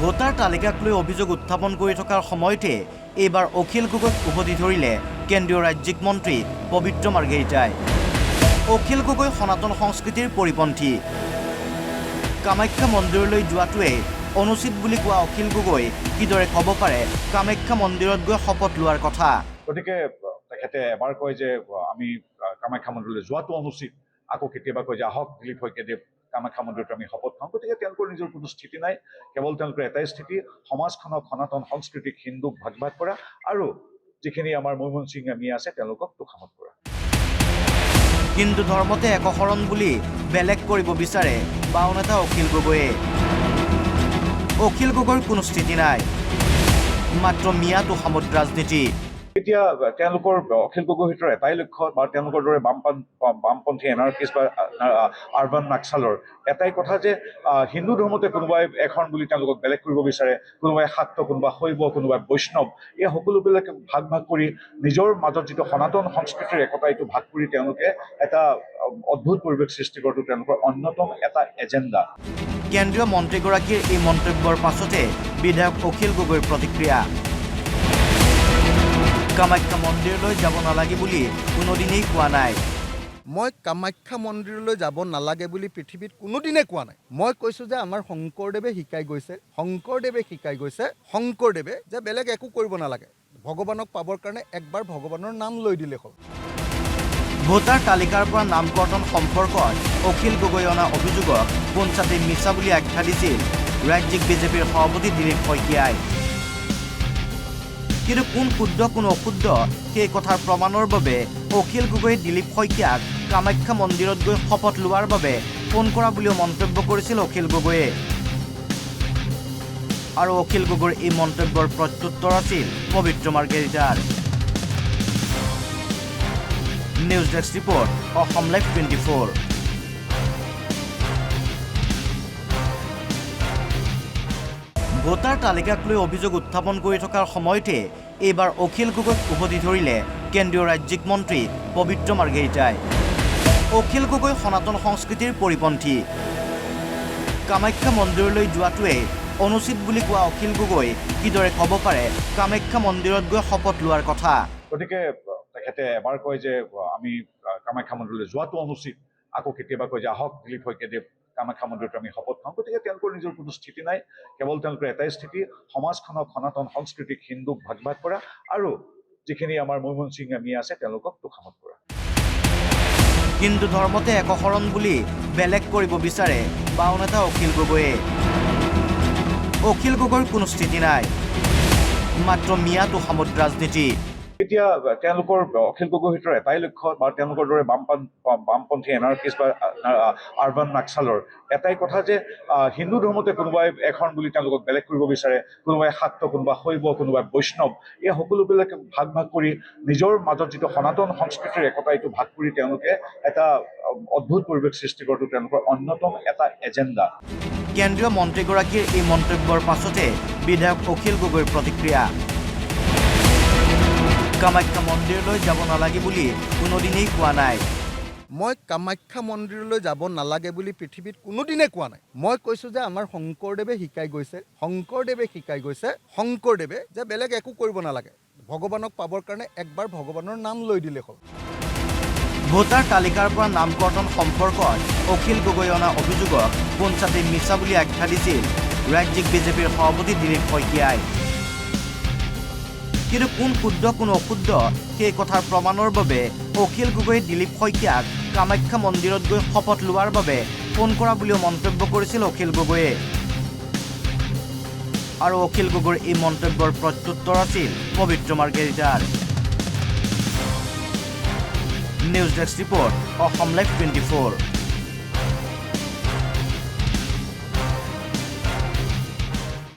Voter তালিকাক লৈ অভিযোগ উত্থাপন কৰি থকাৰ সময়তে এইবাৰ অখিল গগৈক উভতি ধৰিলে কেন্দ্ৰীয় ৰাজ্যিক মন্ত্ৰী পবিত্ৰ মাৰ্ঘেৰিটাই। অখিল গগৈ সনাতন সংস্কৃতিৰ পৰিপন্থী। কামাখ্যা মন্দিৰলৈ যোৱাটোৱে অনুচিত বুলি কোৱা অখিল গগৈ কিদৰে ক'ব পাৰে কামাখ্যা মন্দিৰত গৈ শপত লোৱাৰ কথা। গতিকে তেখেতে এবাৰ কয় যে আমি কামাখ্যা মন্দিৰলৈ যোৱাটো অনুচিত, আকৌ কেতিয়াবা কয় যে আহক দিলীপ শইকীয়াদেৱ কামাখ্যা মন্দিৰত আমি শপত খাওঁ। গতিকে তেওঁলোকৰ নিজৰ কোনো স্থিতি নাই, কেৱল তেওঁলোকৰ এটাই স্থিতি, সমাজখনক সনাতন সংস্কৃতিক হিন্দুক ভাগ ভাগ কৰা আৰু যিখিনি আমাৰ মৈমনসিঙীয়া মিয়া আছে তেওঁলোকক তোষামত কৰা। হিন্দু ধৰ্মতে একশৰণ বুলি বেলেগ কৰিব বিচাৰে বাও নেতা অখিল গগৈয়ে। অখিল গগৈৰ কোনো স্থিতি নাই, মাত্ৰ মিয়া তোষামত ৰাজনীতি। এতিয়া তেওঁলোকৰ অখিল গগৈৰ ভিতৰত এটাই লক্ষ্য বা তেওঁলোকৰ দৰে বামপন্থী এনাৰ্কিষ্ট বা আৰবান নাক্সালৰ এটাই কথা যে হিন্দু ধৰ্মতে কোনোবাই এখন বুলি তেওঁলোকক বেলেগ কৰিব বিচাৰে, কোনোবাই শাক্ত, কোনোবাই শৈৱ, কোনোবাই বৈষ্ণৱ, এই সকলোবিলাকে ভাগ ভাগ কৰি নিজৰ মাজত যিটো সনাতন সংস্কৃতিৰ একতা এইটো ভাগ কৰি তেওঁলোকে এটা অদ্ভুত পৰিৱেশ সৃষ্টি কৰাটো তেওঁলোকৰ অন্যতম এটা এজেণ্ডা। কেন্দ্ৰীয় মন্ত্ৰীগৰাকীৰ এই মন্তব্যৰ পাছতে বিধায়ক অখিল গগৈৰ প্ৰতিক্ৰিয়া। কামাখ্যা মন্দিৰলৈ যাব নালাগে বুলি কোনোদিনেই কোৱা নাই। মই কামাখ্যা মন্দিৰলৈ যাব নালাগে বুলি পৃথিৱীত কোনোদিনে কোৱা নাই। মই কৈছোঁ যে আমাৰ শংকৰদেৱে শিকাই গৈছে শংকৰদেৱে যে বেলেগ একো কৰিব নালাগে, ভগৱানক পাবৰ কাৰণে একবাৰ ভগৱানৰ নাম লৈ দিলে হ'ল। ভোটাৰ তালিকাৰ পৰা নাম কৰ্তন সম্পৰ্কত অখিল গগৈ অনা অভিযোগক পোনচাতে মিছা বুলি আখ্যা দিছিল ৰাজ্যিক বিজেপিৰ সভাপতি দিলীপ শইকীয়াই। কিন্তু কোন শুদ্ধ কোন অশুদ্ধ সেই কথাৰ প্ৰমাণৰ বাবে অখিল গগৈয়ে দিলীপ শইকীয়াক কামাখ্যা মন্দিৰত গৈ শপত লোৱাৰ বাবে ফোন কৰা বুলিও মন্তব্য কৰিছিল অখিল গগৈয়ে। আৰু অখিল গগৈৰ এই মন্তব্যৰ প্ৰত্যুত্তৰ আছিল পবিত্ৰ মাৰ্ঘেৰিটাৰ। News desk report, Assam live 24। Voter তালিকাক লৈ অভিযোগ উত্থাপন কৰি থকাৰ সময়তে এইবাৰ অখিল গগৈক উভতি ধৰিলে কেন্দ্ৰীয় ৰাজ্যিক মন্ত্ৰী পবিত্ৰ মাৰ্ঘেৰিটাই। অখিল গগৈ সনাতন সংস্কৃতিৰ পৰিপন্থী। কামাখ্যা মন্দিৰলৈ যোৱাটোৱে অনুচিত বুলি কোৱা অখিল গগৈ কিদৰে ক'ব পাৰে কামাখ্যা মন্দিৰত গৈ শপত লোৱাৰ কথা। গতিকে তেখেতে এবাৰ কয় যে আমি কামাখ্যা মন্দিৰলৈ যোৱাটো অনুচিত, আকৌ কেতিয়াবা কয় যে আহক দিলীপ শইকীয়াদেৱ কামাখ্যা মন্দিৰত আমি শপত খাওঁ। গতিকে তেওঁলোকৰ নিজৰ কোনো স্থিতি নাই, কেৱল তেওঁলোকৰ এটাই স্থিতি, সমাজখনক সনাতন সংস্কৃতিক হিন্দুক ভাগ ভাগ কৰা আৰু যিখিনি আমাৰ মৈমনসিঙীয়া মিয়া আছে তেওঁলোকক তোষামত কৰা। হিন্দু ধৰ্মতে একশৰণ বুলি বেলেগ কৰিব বিচাৰে বাও নেতা অখিল গগৈয়ে। অখিল গগৈৰ কোনো স্থিতি নাই, মাত্ৰ মিয়া তোষামত ৰাজনীতি। এতিয়া তেওঁলোকৰ অখিল গগৈৰ ভিতৰত এটাই লক্ষ্য বা তেওঁলোকৰ দৰে বামপন্থী এনাৰ্কিষ্ট বা আৰবান নাক্সালৰ এটাই কথা যে হিন্দু ধৰ্মতে কোনোবাই এখন বুলি তেওঁলোকক বেলেগ কৰিব বিচাৰে, কোনোবাই শাক্ত, কোনোবাই শৈৱ, কোনোবাই বৈষ্ণৱ, এই সকলোবিলাকে ভাগ ভাগ কৰি নিজৰ মাজত যিটো সনাতন সংস্কৃতিৰ একতা এইটো ভাগ কৰি তেওঁলোকে এটা অদ্ভুত পৰিৱেশ সৃষ্টি কৰাটো তেওঁলোকৰ অন্যতম এটা এজেণ্ডা। কেন্দ্ৰীয় মন্ত্ৰীগৰাকীৰ এই মন্তব্যৰ পাছতে বিধায়ক অখিল গগৈৰ প্ৰতিক্ৰিয়া। কামাখ্যা মন্দিৰলৈ যাব নালাগে বুলি কোনোদিনেই কোৱা নাই। মই কামাখ্যা মন্দিৰলৈ যাব নালাগে বুলি পৃথিৱীত কোনোদিনে কোৱা নাই। মই কৈছোঁ যে আমাৰ শংকৰদেৱে শিকাই গৈছে শংকৰদেৱে যে বেলেগ একো কৰিব নালাগে, ভগৱানক পাবৰ কাৰণে একবাৰ ভগৱানৰ নাম লৈ দিলে হ'ল। ভোটাৰ তালিকাৰ পৰা নাম কৰ্তন সম্পৰ্কত অখিল গগৈ অনা অভিযোগক পোনচাতে মিছা বুলি আখ্যা দিছিল ৰাজ্যিক বিজেপিৰ সভাপতি দিলীপ শইকীয়াই। কিন্তু কোন শুদ্ধ কোন অশুদ্ধ সেই কথাৰ প্ৰমাণৰ বাবে অখিল গগৈয়ে দিলীপ শইকীয়াক কামাখ্যা মন্দিৰত গৈ শপত লোৱাৰ বাবে ফোন কৰা বুলিও মন্তব্য কৰিছিল অখিল গগৈয়ে। আৰু অখিল গগৈৰ এই মন্তব্যৰ প্ৰত্যুত্তৰ আছিল পবিত্ৰ মাৰ্ঘেৰিটাৰ। News desk report, Assam live 24।